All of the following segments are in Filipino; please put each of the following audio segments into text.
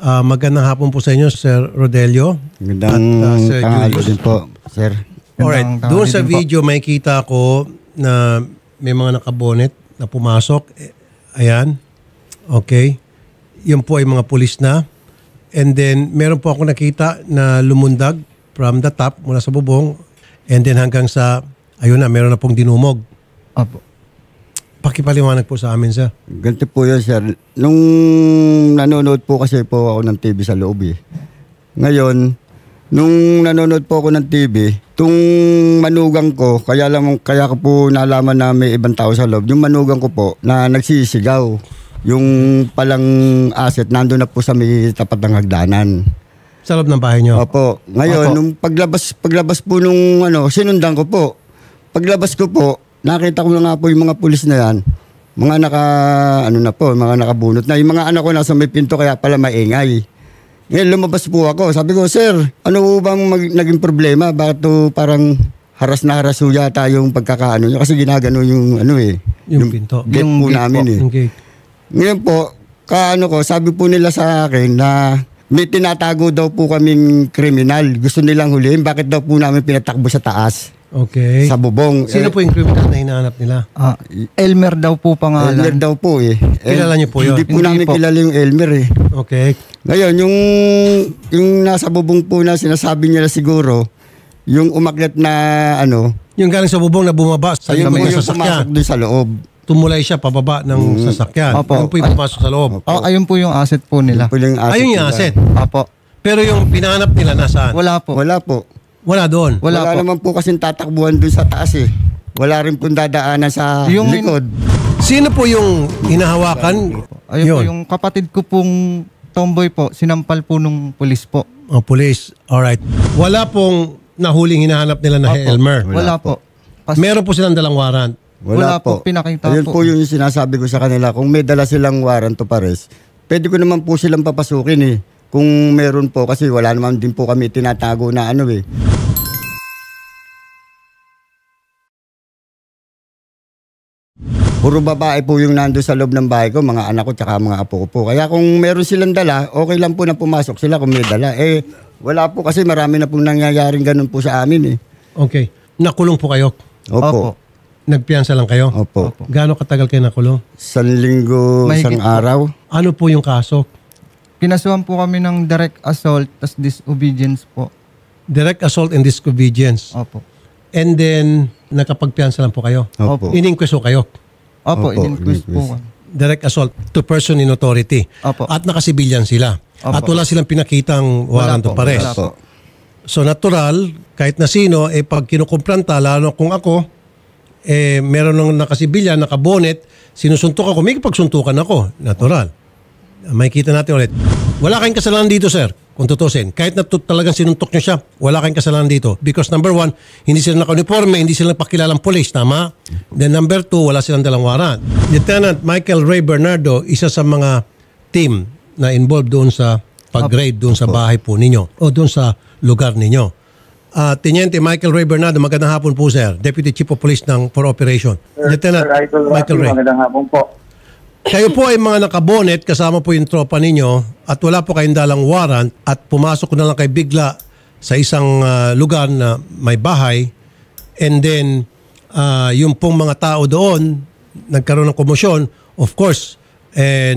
Magandang hapon po sa inyo, Sir Rodelio. Magandang Sir tanghali Julius din po, sir. Alright, doon sa video may kita ko na may mga nakabonet na pumasok. Ayan. Okay. Yun po ay mga pulis na. And then, meron po ako nakita na lumundag from the top, mula sa bubong. And then hanggang sa, ayun na, meron na pong dinumog. Opo. Pakipaliwanag po sa amin, sir. Ganito po yun, sir. Nung nanonood po kasi po ako ng TV sa loob eh. Ngayon, nung nanonood po ako ng TV, tung manugang ko, kaya ko po nalaman na may ibang tao sa loob, yung manugang ko po na nagsisigaw. Yung palang asset, nandun na po sa may tapat ng hagdanan. Sa loob ng bahay nyo? Opo. Ngayon, nung paglabas po nung sinundan ko po. Paglabas ko po, nakita ko na nga po yung mga pulis na yan. Mga mga nakabunot na. Yung mga anak ko nasa may pinto kaya pala maingay. Ngayon lumabas po ako. Sabi ko, sir, ano po bang naging problema? Bakit to parang haras na haras po yata yung pagkakaano nyo? Kasi ginagano yung yung pinto. Gate po namin eh. Okay. Ngayon po, sabi po nila sa akin na may tinatago daw po kaming kriminal. Gusto nilang hulihin. Bakit daw po namin pinatakbo sa taas? Okay. Sa bubong. Sino po yung kriminal na hinahanap nila? Elmer daw po pangalan. Elmer daw po eh. Kilala niyo po yun? Hindi po namin kilala yung Elmer eh. Okay. Ngayon, yung nasa bubong po na sinasabi nila siguro, yung umakyat na yung galing sa bubong na bumaba sa yung sasakyan. pumasok doon sa loob. Tumulay siya pababa ng sasakyan. Opo. Yung po yung pumasok sa loob. Ayun po yung asset po nila. Ayun yung asset. Opo. Pero yung pinahanap nila nasaan? Wala po. Wala po. Wala doon. Wala po. naman po kasing tatakbuhan doon sa taas eh. Wala rin pong dadaanan sa likod. Sino po yung hinahawakan? Ayun po yung kapatid ko pong tomboy po. Sinampal po nung pulis po. Oh, police. Alright. Wala pong nahuling hinahanap nila na Elmer? Wala po. Meron po silang dalang warrant? Wala po. Pinakita Ayun po. po yung sinasabi ko sa kanila. Kung may dala silang warrant to pares, pwede ko naman po silang papasukin eh. Kung meron po, kasi wala naman din po kami tinatago na eh. Puro babae po yung nando sa loob ng bahay ko, mga anak ko tsaka mga apo ko po. Kaya kung meron silang dala, okay lang po na pumasok sila kung may dala. Wala po kasi marami na pong nangyayaring ganun po sa amin eh. Okay. Nakulong po kayo? Opo. Nagpiyansa lang kayo? Opo. Gaano katagal kayo nakulong? 1 linggo, Mahigit 1 araw. Ano po yung kaso? Kinasuhan po kami ng direct assault tas disobedience po. Direct assault and disobedience. Opo. And then, nakapagpiyansa lang po kayo? Opo. Ininquest po kayo? Opo, Opo, in-inquest po. Direct assault to person in authority. Opo. At nakasibilyan sila. Opo. At wala silang pinakitang warrant of arrest. Wala po. So natural, kahit na sino, pag kinukumpranta, lalo kung ako, meron nang nakasibilyan, nakabonet, sinusuntok ako, may pagsuntukan ako. Natural. May kita natin ulit. Wala kayong kasalanan dito, sir. Kung tutusin. Kahit na talagang sinuntok nyo siya, wala kayong kasalanan dito. Because number 1, hindi sila naka-uniforme, hindi sila napakilalang police. Tama? Then number 2, wala silang dalang warrant. Lieutenant Michael Ray Bernardo, isa sa mga team na involved doon sa pag-raid doon sa bahay po ninyo o doon sa lugar ninyo. Teniente Michael Ray Bernardo, magandang hapon po, sir. Deputy Chief of Police ng for Operation. Lieutenant Michael Ray. Magandang hapon po. Kayo po ay mga nakabonet, kasama po yung tropa ninyo at wala po kayong dalang warrant at pumasok na lang kayo bigla sa isang lugar na may bahay and then yung pong mga tao doon nagkaroon ng komosyon. Of course,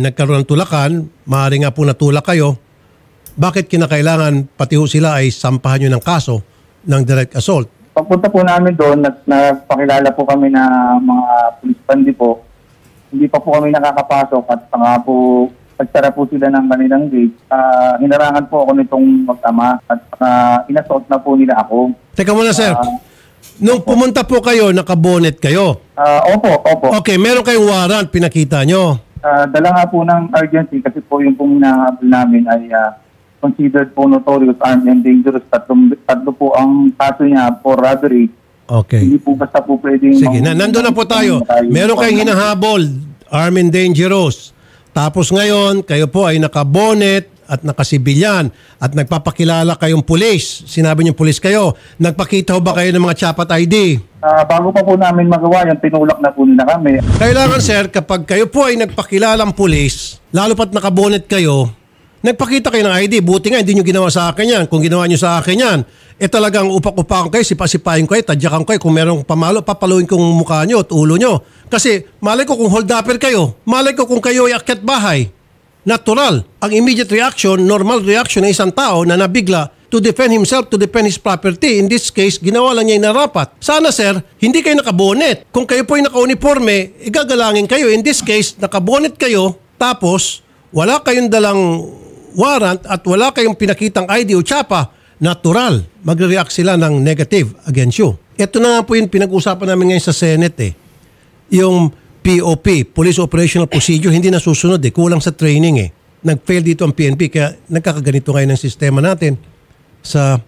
nagkaroon ng tulakan, maaari nga po natulak kayo. Bakit kinakailangan pati ho sila ay sampahan nyo ng kaso ng direct assault? Pagpunta po namin doon, nagpakilala po kami na mga police bandi po. Hindi pa po kami nakakapasok at nga po, pagtara po sila ng kanilang gate, hinarangan po ako nitong mag-ama at inassault na po nila ako. Teka muna, sir. Nung pumunta po kayo, nakabonet kayo? Opo. Okay, meron kayong warrant, pinakita nyo? Dala nga po ng urgency kasi po yung pong hinahabol namin ay considered po notorious, armed and dangerous. Tatlo po ang kaso niya for robbery. Okay. Hindi po basta po pwedeng... Sige, nandun na po tayo. Meron kayong hinahabol, armed and dangerous. Tapos ngayon, kayo po ay nakabonet at nakasibilyan at nagpapakilala kayong pulis. Sinabi niyo pulis kayo. Nagpakita ho ba kayo ng mga chapat ID? Bago pa po namin magawa yan, tinulak na po nila kami. Kailangan, sir, kapag kayo po ay nagpakilalang pulis, lalo pat nakabonet kayo, Nagpakita kayo ng ID. Buti nga, hindi nyo ginawa sa akin yan. Kung ginawa nyo sa akin yan, talagang upak-upakan kayo, sipa-sipahin kayo, tadyakan kayo. Kung merong pamalo, papaluin kong mukha nyo at ulo nyo. Kasi malay ko kung hold upper kayo. Malay ko kung kayo ay akyat bahay. Natural. Ang immediate reaction, normal reaction ng isang tao na nabigla to defend himself, to defend his property. In this case, ginawa lang niya yung narapat. Sana sir, hindi kayo nakabonet. Kung kayo po ay naka-uniforme, igagalangin kayo. In this case, nakabonet kayo, tapos wala kayong dalang warrant at wala kayong pinakitang ID o tsapa, natural. Magre-react sila ng negative against you. Ito na nga po yung pinag-usapan namin ngayon sa Senate Yung POP, Police Operational Procedure, hindi nasusunod Kulang sa training Nag-fail dito ang PNP kaya nagkakaganito ngayon ng sistema natin sa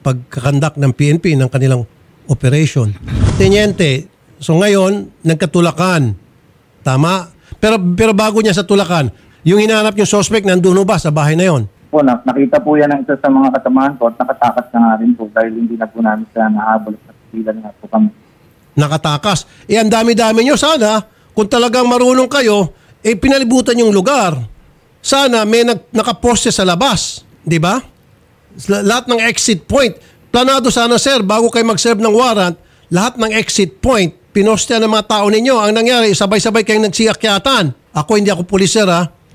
pagkakandak ng PNP ng kanilang operation. Teniente, so ngayon, nagkatulakan. Tama? Pero bago niya sa tulakan, yung hinahanap yung suspect, nandun ba sa bahay na yon? Po, nakita po yan ng isa sa mga kasamahan ko at nakatakas na nga rin po dahil hindi na po namin siya nahabol sa pilan nga po kami. Nakatakas. Ang dami-dami nyo sana, kung talagang marunong kayo, pinalibutan yung lugar. Sana may nakaposte sa labas. Di ba? Lahat ng exit point. Planado sana sir, bago kayo mag-serve ng warrant, lahat ng exit point, pinostea ng mga tao ninyo. Ang nangyari, sabay-sabay kayong nagsiakyatan. Ako, hindi ako pulis sir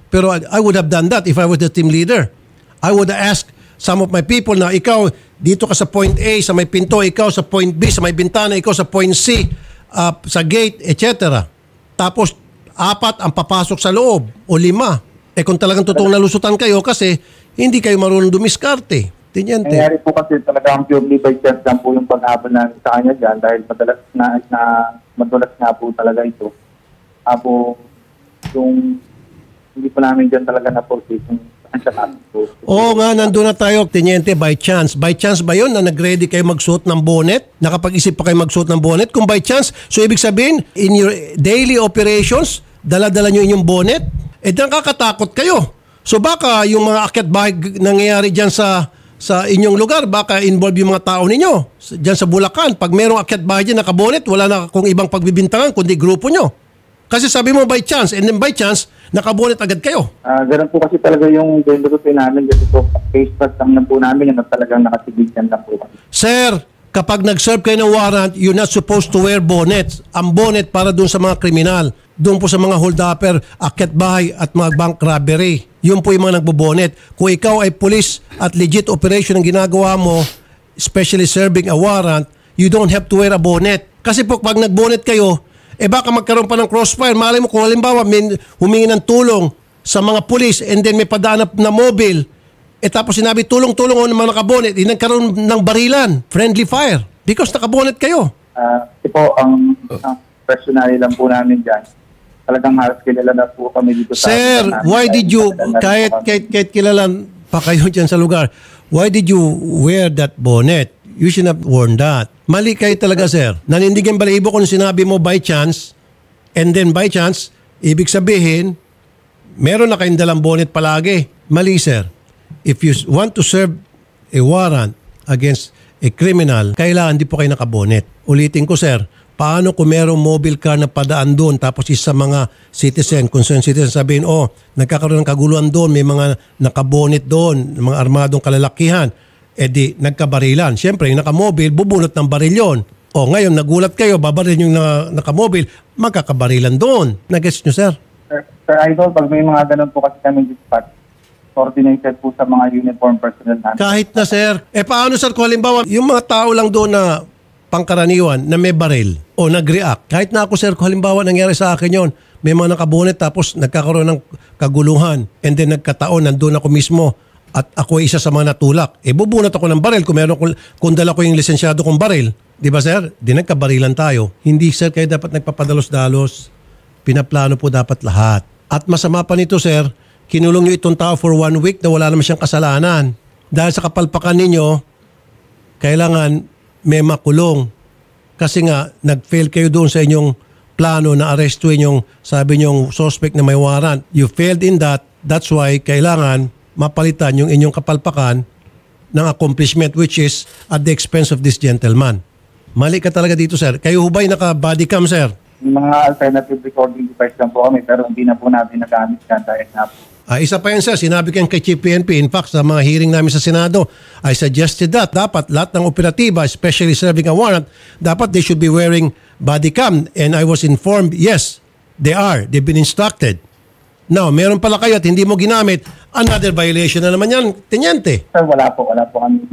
pero I would have done that if I was the team leader. I would have asked some of my people na ikaw, dito ka sa point A, sa may pinto, ikaw sa point B, sa may bintana, ikaw sa point C, sa gate, etc. Tapos, 4 ang papasok sa loob o 5. Kung talagang totoong nalusutan kayo kasi hindi kayo marunong dumiskarte. Teniente. Nangyari po kasi talagang purely by chance lang po yung pag-habol namin sa kanya dyan dahil madalas nga po talaga ito. Apo, yung hindi po namin dyan talaga na-process yung Oo nga, nandun na tayo, Teniente, by chance. By chance ba yun na nag-ready kayo magsuot ng bonnet? Nakapag-isip pa kayo magsuot ng bonnet? Kung by chance, so ibig sabihin, in your daily operations, dala-dala nyo inyong bonnet? Nakakatakot kayo. So baka yung mga akyat bahay nangyayari dyan sa inyong lugar, baka involve yung mga tao ninyo. Dyan sa Bulacan, pag merong akyat bahay dyan nakabonet, wala na kung ibang pagbibintangan, kundi grupo nyo. Kasi sabi mo by chance, and then by chance, nakabonet agad kayo. Ganun po kasi talaga yung routine namin. Kasi po, face pass lang po namin yun at talagang nakasigilyan lang po. Sir, kapag nag-serve kayo ng warrant, you're not supposed to wear bonnets. Ang bonnet para doon sa mga kriminal. Doon po sa mga hold-upper, akyat bahay at mga bank robbery. Yun po yung mga nagbobonet. Kung ikaw ay police at legit operation ang ginagawa mo, especially serving a warrant, you don't have to wear a bonnet. Kasi po pag nag-bonnet kayo, baka magkaroon pa ng crossfire. Malay mo kung halimbawa may humingi ng tulong sa mga pulis and then may padaan na mobile, tapos sinabi tulong-tulong o naman nakabonet, nagkaroon ng barilan, friendly fire, because nakabonet kayo. Kasi po, ang personally lang po namin dyan, talagang halos kilala na po kami dito sa... Sir, why did you, kahit kilala pa kayo dyan sa lugar, why did you wear that bonnet? You should have worn that. Mali kayo talaga, sir. Nanindigan balahibo kung sinabi mo by chance, and then by chance, ibig sabihin, meron na kayong dalang bonnet palagi. Mali, sir. If you want to serve a warrant against a criminal, kailangan di po kayo nakabonet. Ulitin ko, sir, paano kung merong mobile car na padaan doon, tapos isa mga citizen, concerned citizen, sabihin, nagkakaroon ng kaguluhan doon, may mga nakabonet doon, mga armadong kalalakihan, di nagkabarilan. Siyempre, yung nakamobile, bubunot ng baril yun. Ngayon, nagulat kayo, babaril yung nakamobile, magkakabarilan doon. Nag-guess nyo, sir? Sir Idol, pag may mga ganun po kasi kami dispatch, coordinated po sa mga uniform personnel namin. Kahit na, sir. Paano, sir, kung halimbawa, yung mga tao lang doon na pangkaraniwan, na may baril, o nag-react. Kahit na ako, sir, kung halimbawa, nangyari sa akin yon, may mga nakabonet, tapos nagkakaroon ng kaguluhan, and then nagkataon, nandun ako mismo, at ako isa sa mga natulak. Bubunot ako ng baril kung dala ko yung lisensyado kong baril. Di ba, sir? Di nagkabarilan tayo. Hindi, sir, kayo dapat nagpapadalos-dalos. Pinaplano po dapat lahat. At masama pa nito, sir, kinulong nyo itong tao for 1 week na wala naman siyang kasalanan. Dahil sa kapalpakan ninyo, kailangan may makulong. Kasi nga, nag-fail kayo doon sa inyong plano na arrestuin yung, sabi nyong suspect na may warrant. You failed in that. That's why kailangan mapalitan yung inyong kapalpakan ng accomplishment which is at the expense of this gentleman. Mali ka talaga dito, sir. Kayo hubay naka-body cam, sir? Mga alternative recording device lang po kami pero hindi na po natin nagamit yan dahil na Isa pa yan, sir, sinabi ko yan kay Chief PNP. In fact, sa mga hearing namin sa Senado, I suggested that dapat lahat ng operatiba, especially serving a warrant, dapat they should be wearing body cam. And I was informed, yes, they are. They've been instructed. Now, meron pala kayo at hindi mo ginamit, another violation na naman yan, Teniente. Sir, wala po kami.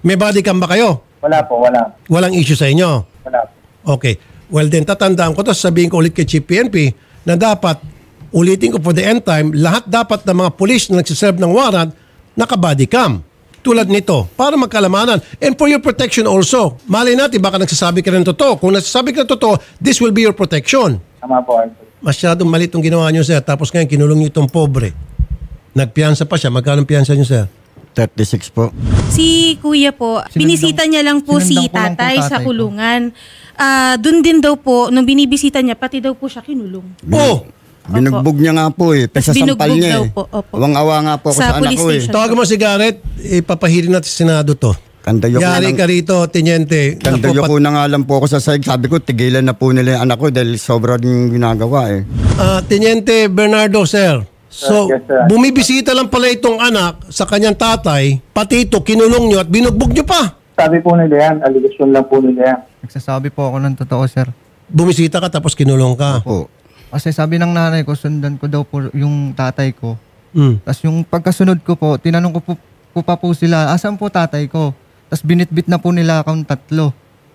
May body cam ba kayo? Wala po. Walang issue sa inyo? Wala po. Okay. Well, then tatandaan ko to, sabihin ko ulit kay Chief PNP na dapat, ulitin ko for the end time, lahat dapat ng mga pulis na nagsiserve ng warrant, naka-body cam. Tulad nito, para magkalamanan. And for your protection also. Malay natin, baka nagsasabi ka ng totoo. Kung nagsasabi ka ng totoo, this will be your protection. Tama po, Idol. Masyadong mali itong ginawa nyo, sir. Tapos ngayon, kinulong nyo itong pobre. Nagpiyansa pa siya. Magkano piyansa nyo, sir? 36 po. Si kuya po, binisita niya lang po si sinundan ko lang po tatay sa tatay ko. kulungan. Doon din daw po, nung binibisita niya, pati daw po siya kinulong. Oh! Binugbog niya nga po eh. Tas Pesasampal binugbog niya daw eh. po, opo. Awang-awa nga po ako Sa sa anak police ko eh. station. Tawagan mo si Garrett. Ipapahirin natin sa Senado to. Kandayo ko Yari lang. ka rito, Teniente. Kandayo ko na nga lang po ako sa side. Sabi ko, tigilan na po nila yung anak ko dahil sobra din ginagawa eh. Teniente Bernardo, sir. So, Yes, sir. bumibisita lang pala itong anak sa kanyang tatay, pati ito, kinulong nyo at binugbog nyo pa. Sabi po nila yan, allegation lang po nila yan. Nagsasabi po ako ng totoo, sir. Bumisita ka tapos kinulong ka. Po. Kasi sabi ng nanay ko, sundan ko daw po yung tatay ko. Mm. Tapos yung pagkasunod ko po, tinanong ko pa po sila, asan po tatay ko? Tapos binitbit na po nila akong 3.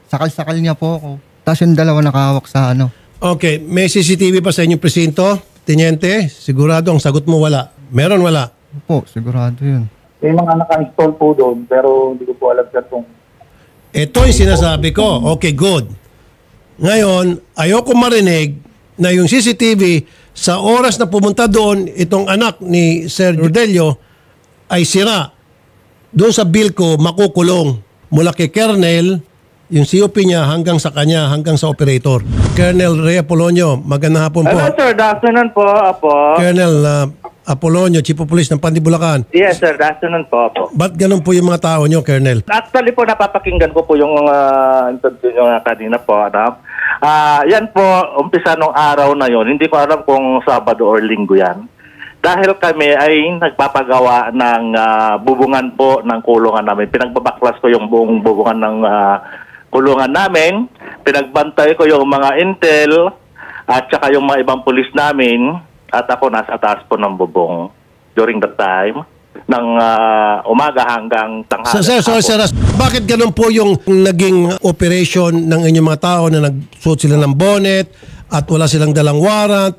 Sakal-sakal niya po ako. Tapos yung 2 nakahawak sa ano. Okay, may CCTV pa sa inyong presinto, Teniente? Sigurado ang sagot mo wala. Meron, wala. Po, sigurado yun. May mga naka-install po doon, pero hindi ko po alam sir kung Ito yung sinasabi ko. Okay, good. Ngayon, ayoko marinig na yung CCTV sa oras na pumunta doon, itong anak ni Sir Rodelio ay sira. Doon sa bill ko, makukulong. Mula kay Colonel, yung COP niya hanggang sa kanya, hanggang sa operator. Colonel Rhea Apolonio, magandang hapon po. Hello sir, good afternoon po, Apo. Colonel Apolonio, Chief of Police ng Pandibulacan. Yes sir, good afternoon po, Apo. Ba't ganun po yung mga tao nyo, Colonel? Actually po, napapakinggan ko po yung interview nyo kanina po, ano? Yan po, umpisa nung araw na yon. Hindi ko alam kung Sabado or Linggo yan. Dahil kami ay nagpapagawa ng bubungan po ng kulungan namin. Pinagbabaklas ko yung buong bubungan ng kulungan namin. Pinagbantay ko yung mga intel at saka yung mga ibang pulis namin. At ako nasa taas po ng bubong during that time. Ng umaga hanggang tanghali. Sir, bakit ganun po yung naging operation ng inyong mga tao na nagsuot sila ng bonnet at wala silang dalang warrant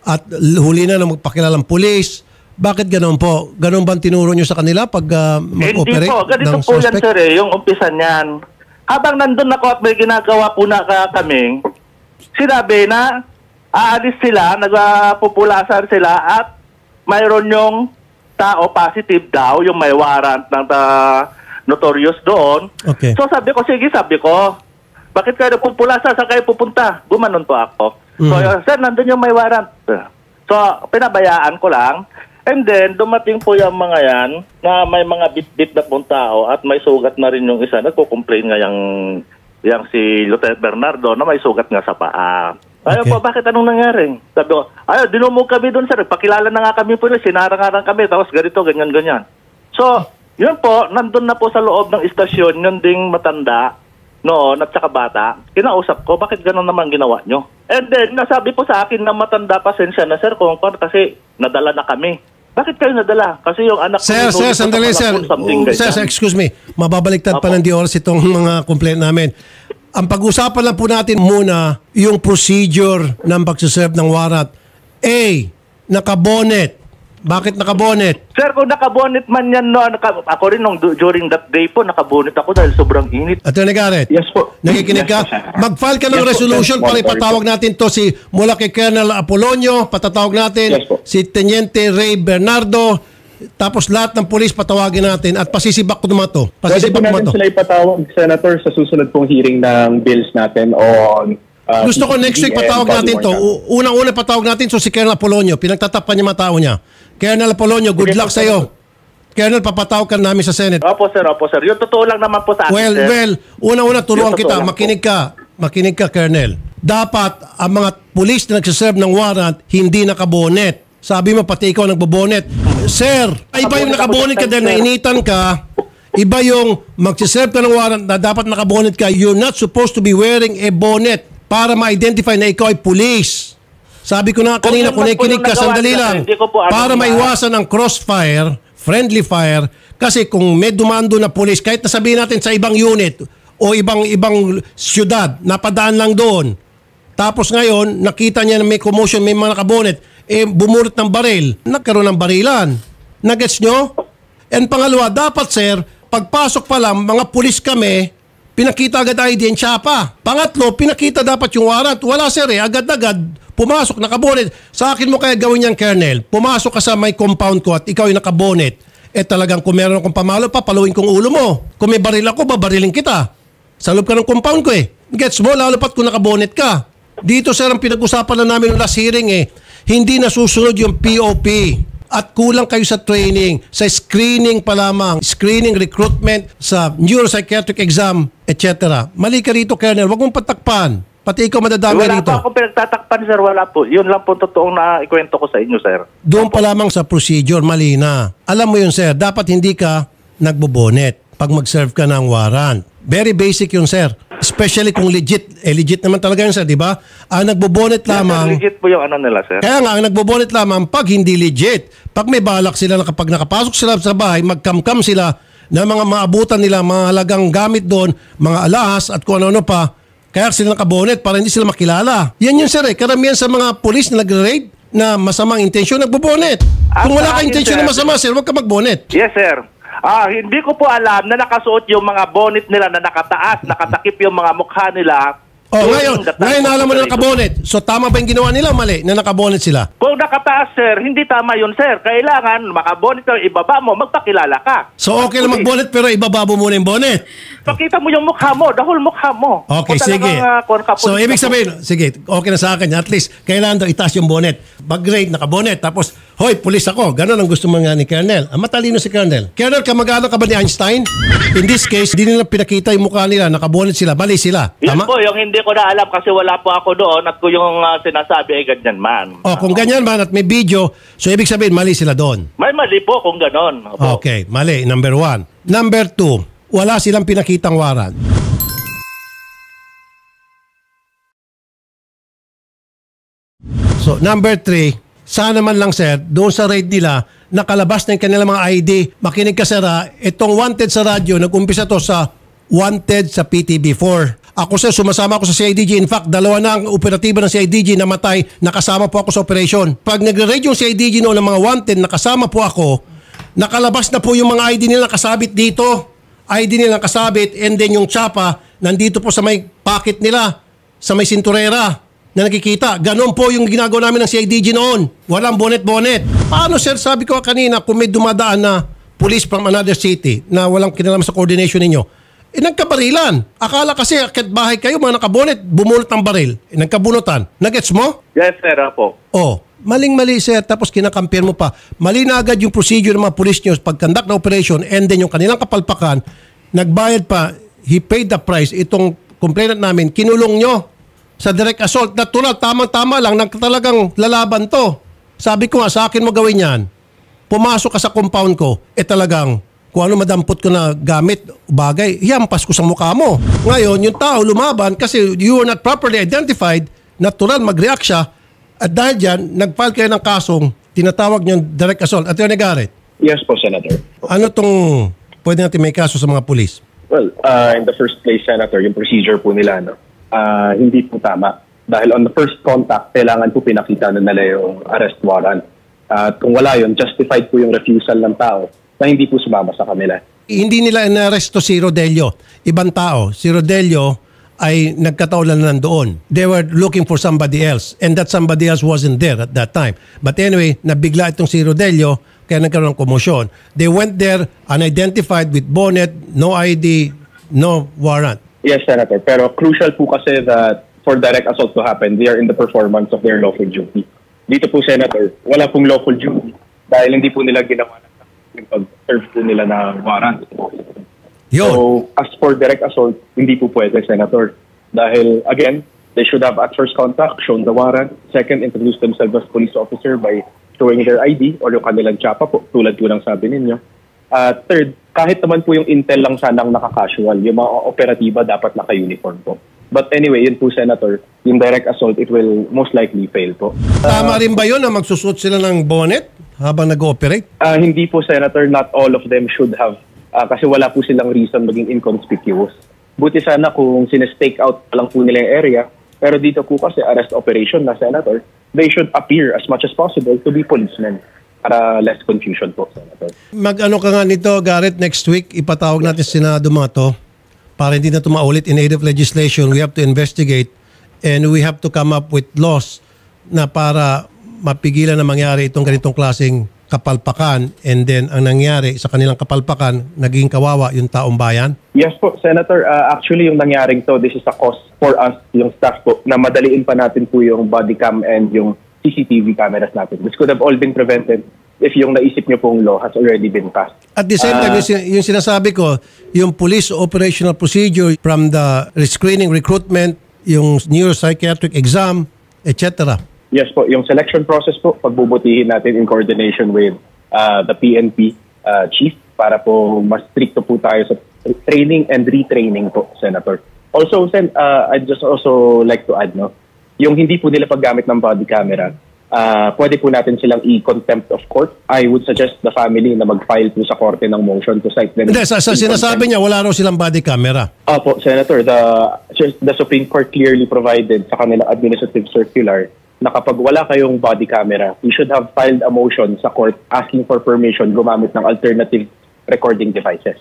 at huli na magpakilalang pulis? Bakit ganun po? Ganun ba tinuro nyo sa kanila pag mag-operate? Hindi po, ganito po yan sir eh, yung umpisa niyan. Habang nandun ako at may ginagawa po na kami, sinabi na aalis sila, nagpupulasan sila at mayroon yung tao positive daw, yung may warrant ng notorious doon. Okay. So sabi ko, bakit kayo nagpupulasa? Saan kayo pupunta? Gumanon po ako. So, sir, nandun yung may warrant. So, pinabayaan ko lang. And then, dumating po yung mga yan na may mga bit-bit na pong tao at may sugat na rin yung isa. Nagko-complain nga yung si Lieutenant Bernardo na may sugat nga sa paa. Ayaw po, bakit anong nangyari? Sabi ko, dinumog kami doon, sir. Pakilala na nga kami po, sinarang-arang kami, tapos ganito, ganyan-ganyan. So, yun po, nandun na po sa loob ng istasyon, yun ding matanda noon at saka bata. Kinausap ko, bakit gano'n naman ginawa nyo? And then, nasabi po sa akin na matanda, pasensya na, sir, kung kasi nadala na kami. Bakit kayo nadala? Kasi yung anak Sir, sandali, sir. Sir, excuse me. Mababaliktad pa ng di oras itong mga complaint namin. Ang pag-usapan lang po natin muna yung procedure ng pagsaserve ng warrant. A, nakabonet. Bakit nakabonet? Sir, kung nakabonet man yan, no, ako rin during that day po, nakabonet ako dahil sobrang init. Attorney Garrett, Yes po. nakikinig ka? Mag-file ka ng Yes po, resolution sir. para ipatawag natin to si mula kay Colonel Apolonio, patatawag natin Yes po. si Teniente Ray Bernardo, tapos lahat ng pulis patawagin natin at pasisibak ko naman to. Pwede po Pasisibak ko naman natin to. sila ipatawag, Senator, sa susunod pong hearing ng bills natin on... Gusto ko next week PCCD and patawag natin to. body worn Unang-una patawag natin so si Colonel Apolonio. Pinagtatapan niya mga tao niya. Colonel Apolonio, good Sige luck po, sa iyo. Colonel, papatawag ka namin sa Senate. Opo, sir. Yung totoo lang naman po sa akin, sir. Well, una-una turuan Yung totoo kita. lang po. Makinig ka, Colonel. Dapat ang mga pulis na nagsiserve ng warrant hindi nakabonet. Sabi mo, pati ikaw nagbobonet. Sir, iba yung nakabonet ka dahil nainitan ka. Iba yung magsiserve ka ng warrant na dapat nakabonet ka. You're not supposed to be wearing a bonnet para ma-identify na ikaw ay police. Sabi ko na kanina, kung nakikinig ka, sandali lang. Para maiwasan ang crossfire, friendly fire, kasi kung may dumando na police, kahit nasabihin natin sa ibang unit o ibang syudad, napadaan lang doon. Tapos ngayon, nakita niya na may commotion, may mga nakabonet, bumulot ng baril, nagkaroon ng barilan. Nagets nyo? And pangalawa, dapat sir, pagpasok pa lang, mga pulis kami, pinakita agad ID and tsapa. Pangatlo, pinakita dapat yung warrant. Wala sir agad-agad, pumasok, nakabonet. Sa akin mo kaya gawin yan, Colonel. Pumasok ka sa may compound ko at ikaw yung nakabonet. Talagang kung meron akong pamalo, papaluin kong ulo mo. Kung may baril ako, babarilin kita. Sa loob ka ng compound ko Gets mo? Lalo pat kung nakabonet ka. Dito sir, ang pinag-usapan na namin ng last hearing hindi nasusunod yung POP. At kulang kayo sa training, sa screening pa lamang, screening, recruitment, sa neuropsychiatric exam, etc. Mali ka rito, Colonel. Huwag mong patakpan. Pati ikaw madadami rito. Wala po akong pinagtatakpan, sir. Wala po. Yun lang po totoong naikwento ko sa inyo, sir. Doon pa lamang sa procedure, mali na. Alam mo yun, sir, dapat hindi ka nagbobonet pag mag-serve ka ng warrant. Very basic yun, sir. Especially kung legit. Legit naman talaga yun, sir, di ba? Ang nagbobonet lamang... Legit po yung nila, sir. Kaya nga, ang nagbobonet lamang pag hindi legit. Pag may balak sila na kapag nakapasok sila sa bahay, magkamkam sila na mga maabutan nila, mga halagang gamit doon, mga alahas at kung ano-ano pa, kaya sila nakabonet para hindi sila makilala. Yan yun, sir. Karamihan sa mga polis na nag-raid na masamang intensyon, nagbobonet. Kung wala ka intensyon na masama, sir, huwag ka magbonet. Yes, sir. Hindi ko po alam na nakasuot yung mga bonnet nila na nakataas, nakatakip yung mga mukha nila. Ngayon alam mo na nakabonet. So tama ba yung ginawa nila? Mali na nakabonet sila? Kung nakataas, sir, hindi tama yun, sir. Kailangan makabonet ka, ibaba mo, magpakilala ka. So okay lang magbonet pero ibaba mo muna yung bonnet. Pakita mo yung mukha mo, the whole mukha mo. Okay, sige. So ibig sabihin, sige, okay na sa akin. At least, kailangan daw itaas yung bonnet. Pag-grade, nakabonet. Tapos, hoy, pulis ako. Ganon ang gusto mga ni Colonel. Matalino si Colonel. Colonel, kamag-anak ka ba ni Einstein? In this case, hindi nila pinakita yung mukha nila. Nakabonet sila. Bali sila. Yun Tama? po, yung hindi ko na alam kasi wala po ako doon at kung yung sinasabi ay ganyan man. Kung ganyan man at may video, so ibig sabihin, mali sila doon. May mali po kung ganon. Opo. Okay, mali. Number 1. Number 2, wala silang pinakitang warrant. So, number 3, sana man lang sir, doon sa raid nila, nakalabas na yung kanilang mga ID. Makinig ka sir itong wanted sa radyo, nag-umpisa to sa wanted sa PTB4. Ako sir, sumasama ako sa CIDG. In fact, 2 na ang operatiba ng CIDG namatay, nakasama po ako sa operation. Pag nagre-raid yung CIDG noon ng mga wanted, nakasama po ako, nakalabas na po yung mga ID nila nakasabit dito. ID nila nakasabit and then yung tsapa, nandito po sa may pocket nila, sa may sinturera na nakikita. Ganon po yung ginagawa namin ng CIDG noon. Walang bonet-bonet. Paano sir, sabi ko kanina, kung may dumadaan na police from another city na walang kinalaman sa coordination ninyo, nagkabarilan. Akala kasi akit bahay kayo, mga nakabonet, bumulot ng baril. Nagkabunutan. Nagets mo? Yes, sir, po. Maling-mali sir, tapos kinakampir mo pa. Mali na agad yung procedure ng mga police nyo pag-conduct na operation and then yung kanilang kapalpakan, nagbayad pa, he paid the price. Itong complainant namin, kinulong nyo sa direct assault. Natural, tamang-tama lang, talagang lalaban to. Sabi ko nga, sa akin mo gawin yan. Pumasok ka sa compound ko, talagang kung ano madampot ko na gamit, bagay, hiyampas ko sa mukha mo. Ngayon, yung tao lumaban kasi you were not properly identified, natural, mag-react siya. At dahil dyan, nag-file kayo ng kasong, tinatawag niyong direct assault. Attorney Garrett? Yes po, Senator. Ano tong pwede natin may kaso sa mga pulis? Well, in the first place, Senator, yung procedure po nila, hindi po tama. Dahil on the first contact, kailangan po pinakita na nila yung arrest warrant. At kung wala yun, justified po yung refusal ng tao na hindi po sumama sa kanila. Hindi nila inaresto si Rodelio. Ibang tao. Si Rodelio ay nagkataon lang nandoon. They were looking for somebody else and that somebody else wasn't there at that time. But anyway, nabigla itong si Rodelio kaya nagkaroon ng komosyon. They went there unidentified with bonnet, no ID, no warrant. Yes, Senator. Pero crucial po kasi that for direct assault to happen, they are in the performance of their lawful duty. Dito po, Senator, wala pong lawful duty dahil hindi po nila ginawa yung pag-serve po nila ng warrant. Yun. So, as for direct assault, hindi po pwede, Senator. Dahil, again, they should have at first contact, shown the warrant. Second, introduce themselves as police officer by showing their ID or yung kanilang tsapa po, tulad po ng sabi ninyo. Third, kahit naman po yung intel lang sanang naka-casual, yung mga operatiba dapat naka-uniform po. But anyway, yun po, Senator, yung direct assault, it will most likely fail po. Tama rin ba yun na magsusuot sila ng bonnet habang nag-ooperate? Hindi po, Senator, not all of them should have. Kasi wala po silang reason maging inconspicuous. Buti sana kung sinestake out lang po nila yung area. Pero dito po kasi arrest operation na, Senator, they should appear as much as possible to be policemen para less confusion po, Senator. Mag-ano ka nga nito, Garrett, next week, ipatawag natin sa Senado mga to para hindi na ito maulit in aid of legislation. We have to investigate and we have to come up with laws na para mapigilan na mangyari itong ganitong klaseng kapalpakan, and then ang nangyari sa kanilang kapalpakan, naging kawawa yung taong bayan? Yes po, Senator. Actually, yung nangyaring to, this is a cost for us, yung staff po, na madaliin pa natin po yung body cam and yung CCTV cameras natin. This could have all been prevented if yung naisip nyo pong law has already been passed. At the same time, yung sinasabi ko, yung police operational procedure from the screening, recruitment, yung neuropsychiatric exam, etc. Yes po, yung selection process po, pagbubutihin natin in coordination with the PNP chief para po mas stricto po tayo sa training and retraining po, Senator. Also, Sen, I'd just also like to add, no, yung hindi po nila paggamit ng body camera, pwede po natin silang i-contempt of court. I would suggest the family na mag-file po sa korte ng motion to cite them. Hindi, sa sinasabi niya, wala raw silang body camera. Opo, Senator, the Supreme Court clearly provided sa kanilang administrative circular na kapag wala kayong body camera, you should have filed a motion sa court asking for permission gumamit ng alternative recording devices.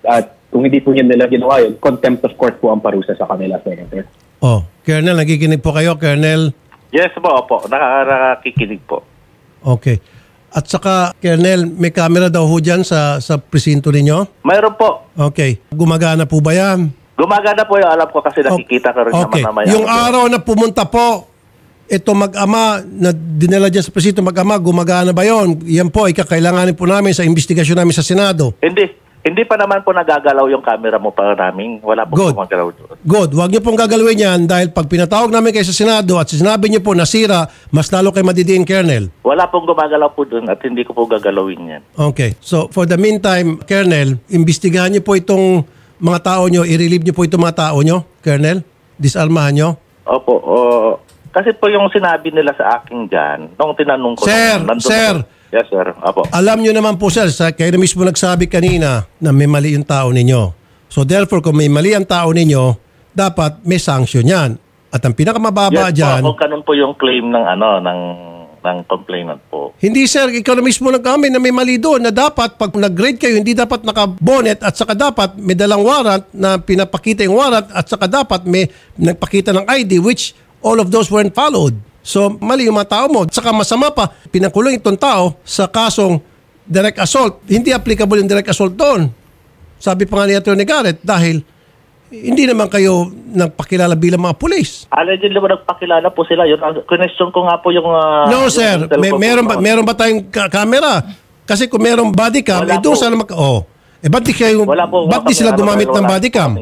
At kung hindi po nila ginawa yun, contempt of court po ang parusa sa kanila, Senator. Oh, Colonel, nakikinig po kayo, Colonel? Yes po, opo. Nakakikinig po. Okay. At saka, Colonel, may camera daw ho dyan sa presinto ninyo? Mayroon po. Okay. Gumagana po ba yan? Gumagana po yung alam ko kasi nakikita ko rin okay. naman naman. Yung araw na pumunta po, ito mag-ama, na dinala dyan sa presinto mag-ama, gumagana ba yon? Yan po, ikakailanganin po namin sa investigasyon namin sa Senado. Hindi pa naman po nagagalaw yung camera mo pa namin. Wala po gumagalaw doon. Good. Huwag niyo pong gagalawin yan dahil pag pinatawag namin kayo sa Senado at sinabi niyo po nasira, mas lalo kayo madidiin, Colonel. Wala pong gumagalaw po doon at hindi ko po gagalawin yan. Okay. So, for the meantime, Colonel, imbestigahan niyo po itong mga tao niyo, i-relieve niyo po itong mga tao niyo, Colonel? Disarmahan niyo? Opo. Kasi po yung sinabi nila sa akin dyan, nung tinanong ko... Sir! Yes, sir. Opo. Alam nyo naman po, sir, kayo na mismo nagsabi kanina na may mali yung tao ninyo. So therefore, kung may mali ang tao ninyo, dapat may sanction yan. At ang pinakamababa dyan... Yes po, ganun po yung claim ng complainant po. Hindi, sir, ikaw na mismo nag-amin na may mali doon na dapat pag nag-grade kayo, hindi dapat naka-bonnet at saka dapat may dalang warrant na pinapakita yung warrant at saka dapat may nagpakita ng ID which all of those weren't followed. So, mali yung mga tao mo. Saka masama pa, pinakulong itong tao sa kasong direct assault. Hindi applicable yung direct assault doon. Sabi pa nga ni Atty. Garrett, dahil hindi naman kayo nagpakilala bilang mga pulis. Allegedly naman nagpakilala po sila. Yun, question ko nga po yung... no, sir. Meron ba tayong camera? Kasi kung merong body cam, doon sana ba't di sila gumamit ng body cam?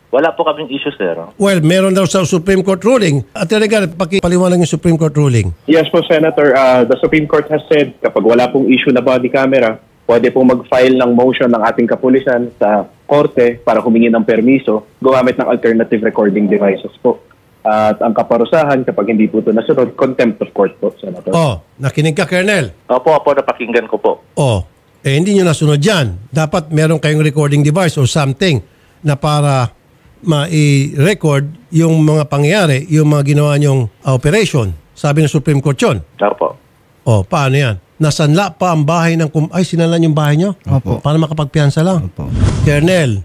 Wala po kaming issue, sir. Well, meron daw sa Supreme Court ruling. At Regar, pakipaliwanag yung Supreme Court ruling. Yes po, Senator. The Supreme Court has said kapag wala pong issue na body camera, pwede pong mag-file ng motion ng ating kapulisan sa korte para humingi ng permiso, gumamit ng alternative recording devices po. At ang kaparusahan kapag hindi po ito nasunod, contempt of court po, Senator. Oh, nakinig ka, Colonel? Opo, napakinggan ko po. Oh, hindi nyo nasunod yan. Dapat meron kayong recording device or something na para ma-record yung mga pangyayari, yung mga ginawa nyong operation. Sabi ng Supreme Court yun. Opo. O, paano yan? Nasanla pa ang bahay ng... sinanlan yung bahay nyo? Opo. Para makapagpiyansa lang? Opo. Colonel,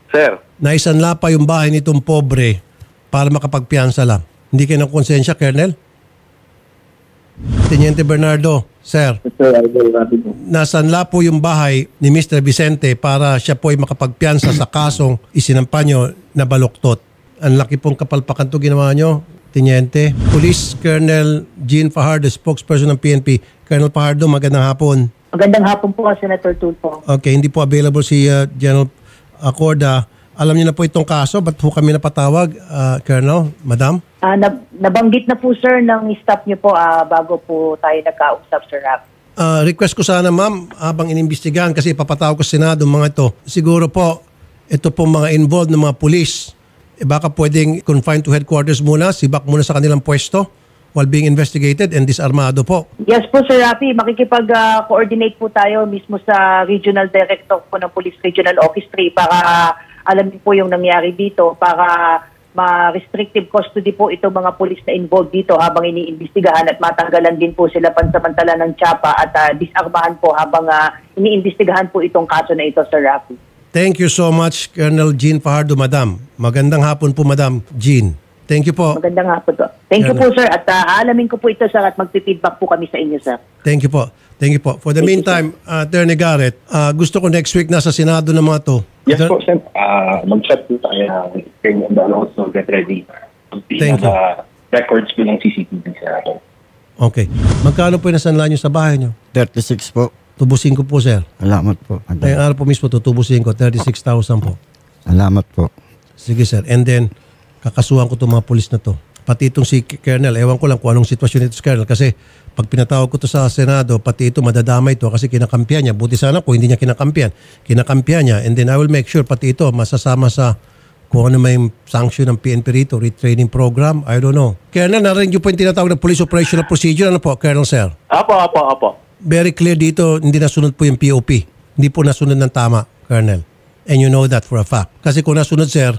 Sir. naisanla pa yung bahay nitong pobre para makapagpiyansa lang. Hindi kayo ng konsensya, Colonel? Teniente Bernardo, sir, nasanla po yung bahay ni Mr. Vicente para siya po ay makapagpiyansa sa kasong isinampa nyo na baluktot. Ang laki pong kapalpakan to ginawa nyo, Teniente. Police Colonel Jean Fajardo, spokesperson ng PNP. Colonel Fajardo, magandang hapon. Magandang hapon po, Senator Tulfo. Okay, hindi po available si General Acorda. alam niyo na po itong kaso. Ba't po kami napatawag, Colonel, Madam? Nabanggit na po sir ng staff niyo po bago po tayo nagkausap, Sir Rafi. Request ko sana, ma'am, habang inimbestigahan kasi ipapatawag ko sa Senado mga ito. Siguro po, ito po mga involved ng mga pulis. Baka pwedeng confined to headquarters muna, sibak muna sa kanilang pwesto while being investigated and disarmado po. Yes po, Sir Rafi. Makikipag-coordinate po tayo mismo sa Regional Director po ng Police Regional Office 3 para alamin po yung nangyari dito, para ma-restrictive custody po itong mga pulis na involved dito habang iniimbestigahan at matanggalan din po sila pansamantala ng tsapa at disarmahan po habang iniimbestigahan po itong kaso na ito, Sir Rafi. Thank you so much, Colonel Jean Fajardo, Madam. Magandang hapon po, Madam Jean. Thank you po. Magandang hapon po. Thank you po, sir. At aalamin ko po ito, sir, at mag-feedback po kami sa inyo, sir. Thank you po. Thank you po. For the meantime, Attorney Garrett, gusto ko next week nasa Senado na mga to. Yes po, Sen. Mag-chat po tayo ng also get ready. Thank you. Records po ng CCTV sa ato. Okay. Magkano po yung nasanla nyo sa bahay nyo? 36 po. Tubusin ko po, sir. Salamat po. Ngayong araw po mismo, tutubusin ko. 36,000 po. Salamat po. Sige, sir. And then, kakasuhan ko itong mga pulis na to. Pati itong si Colonel, ewan ko lang kung anong sitwasyon ito si Colonel. Kasi pag pinatawag ko to sa Senado, pati ito madadamay ito kasi kinakampihan niya. Buti sana kung hindi niya kinakampihan. Kinakampihan niya. And then I will make sure pati ito masasama sa kung ano may sanction ng PNP rito, retraining program. I don't know. Colonel, narinig niyo po yung tinatawag na Police Operational Procedure. Ano po, Colonel, sir? Apo. Very clear dito, hindi nasunod po yung POP. Hindi po nasunod ng tama, Colonel. And you know that for a fact. Kasi kung nasunod, sir,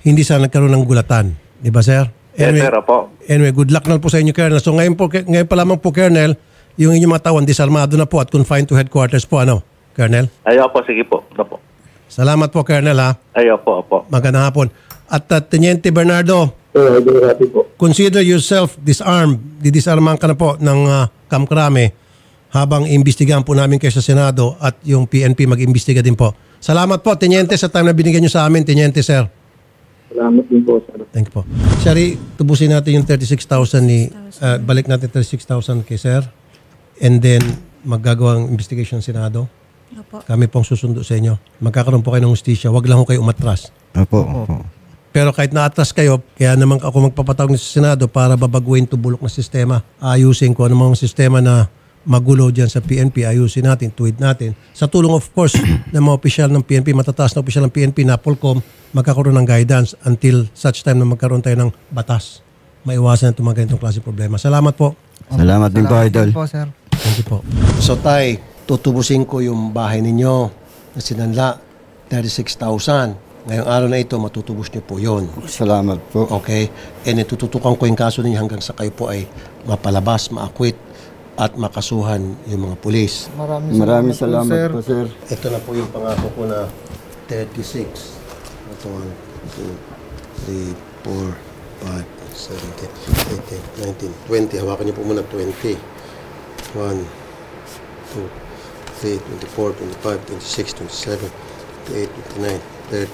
hindi sana nagkaroon ng gulatan. Di ba, sir? Yes, sir, apo. Anyway, good luck na po sa inyo, Colonel. So ngayon pa lamang po, Colonel, yung inyong mga tawan, disarmado na po at confined to headquarters po, ano, Colonel? Ayo po, sige po. Apo. Salamat po, Colonel, ha? Ayo po, apo. Magandang hapon. At Teniente Bernardo, consider yourself disarmed. Didisarmahan ka na po ng Kamkrame habang imbestigahan po namin kayo sa Senado at yung PNP mag-imbestiga din po. Salamat po, Teniente, sa time na binigyan nyo sa amin, Teniente, sir. Salamat din po, sir. Thank you po. Shari, tubusin natin yung 36,000 ni... balik natin 36,000 kay sir. And then, maggagawang investigation ng Senado. Opo. Kami pong susundo sa inyo. Magkakaroon po kayo ng hustisya. Huwag lang ho kayo umatras. Opo. Pero kahit naatras kayo, kaya naman ako magpapatawag sa Senado para babaguhin ito bulok na sistema. Ayusin ko ano mga sistema na magulo dyan sa PNP, ayusin natin, tuwid natin. Sa tulong of course ng mga opisyal ng PNP, matataas na opisyal ng PNP, NAPOLCOM, magkakaroon ng guidance until such time na magkaroon tayo ng batas. Maiwasan itong mga ganitong klase problema. Salamat po. Salamat din po, Idol. Po, sir. Thank you po. So tay, tutubusin ko yung bahay ninyo na sinanla, 36,000. Ngayong araw na ito, matutubos niyo po yun. Salamat po. Okay? And tututukan ko yung kaso ninyo hanggang sa kayo po ay mapalabas, maakwit, at makasuhan yung mga pulis. Maraming salamat po, sir. Ito na po yung pangako ko na 36. Ito, 1, 2, 3, 4, 5, 7, 8, 9, 10, 20. Hawakan niyo po muna 20. 1, 2, 3, 24, 25, 26, 27, 28, 29, 30,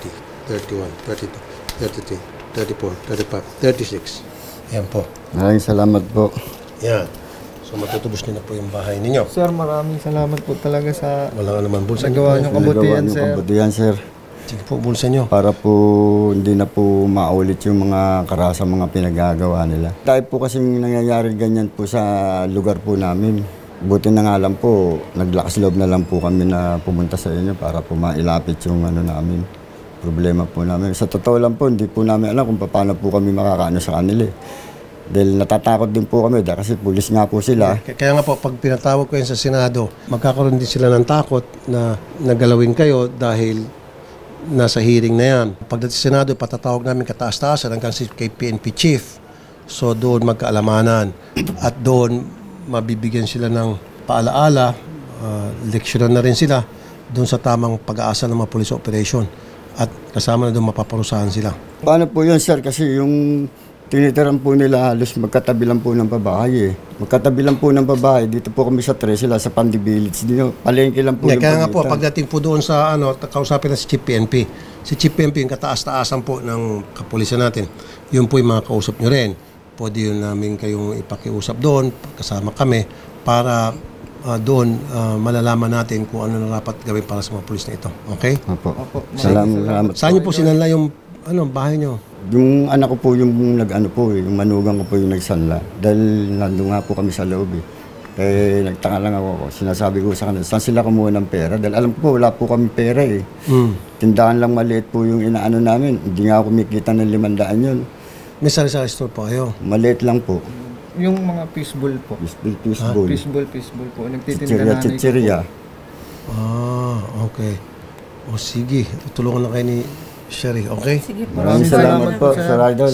31, 32, 33, 34, 35, 36. Yan po. Maraming salamat po. Yan. So matutubos niyo na po yung bahay ninyo. Sir, maraming salamat po talaga sa Wala nga naman bulsa. nagawa niyong kabutihan, sir. Kabutihan, sir. Sige po, bulsa niyo. Para po hindi na po maulit yung mga karasang mga pinagagawa nila. Dahil po kasing nangyayari ganyan po sa lugar po namin. Buti na nga lang po, naglakas loob na lang po kami na pumunta sa inyo para po mailapit yung ano namin, problema po namin. Sa totoo lang po, hindi po namin alam kung paano po kami makakaano sa kanila. Dahil natatakot din po kami kasi pulis nga po sila. Kaya nga po, pag pinatawag ko yan sa Senado, magkakaroon din sila ng takot na nagalawin kayo dahil nasa hearing na yan. Pagdating sa Senado, patatawag namin kataas-taasan hanggang kay PNP Chief. So doon magkaalamanan. At doon mabibigyan sila ng paalaala, leksyonan na rin sila doon sa tamang pag-aasa ng mga police operation. At kasama na doon mapaparusahan sila. Paano po yun, sir? Kasi yung tinitiran po nila halos magkatabi lang po ng babae. Magkatabi lang po ng babae. Dito po kami sa Tresila, sa Pandi Village. Dito, palengke lang po yung kaya nga po, pagdating po doon sa kausapin na si Chief PNP. Si Chief PNP yung kataas-taasan po ng kapulisan natin. Yun po yung mga kausap nyo rin. Pwede yun namin kayong ipakiusap doon, kasama kami, para doon malalaman natin kung ano na dapat gawin para sa mga pulis na ito. Okay? Opo. Salamat. Saan niyo po sinanla yung bahay niyo? Yung anak ko po yung nag-ano po, yung manugang ko po yung nagsanla. Dahil nandun nga po kami sa loob eh. Eh, nagtaka lang ako. Sinasabi ko sa kanila, saan sila kumuha ng pera? Dahil alam ko po, wala po kami pera eh. Tindahan lang maliit po yung inaano namin. Hindi nga ako kumikita ng 500 yun. May sari-sari store po kayo? Maliit lang po. Yung mga fishbowl po. Fishbowl. Fishbowl po. Nagtitinda nanay ko po. Chichirya. Okay. O sige, tutulungan lang kayo ni Sherry, okay? Sige po. Maraming salamat po, Sir Idol.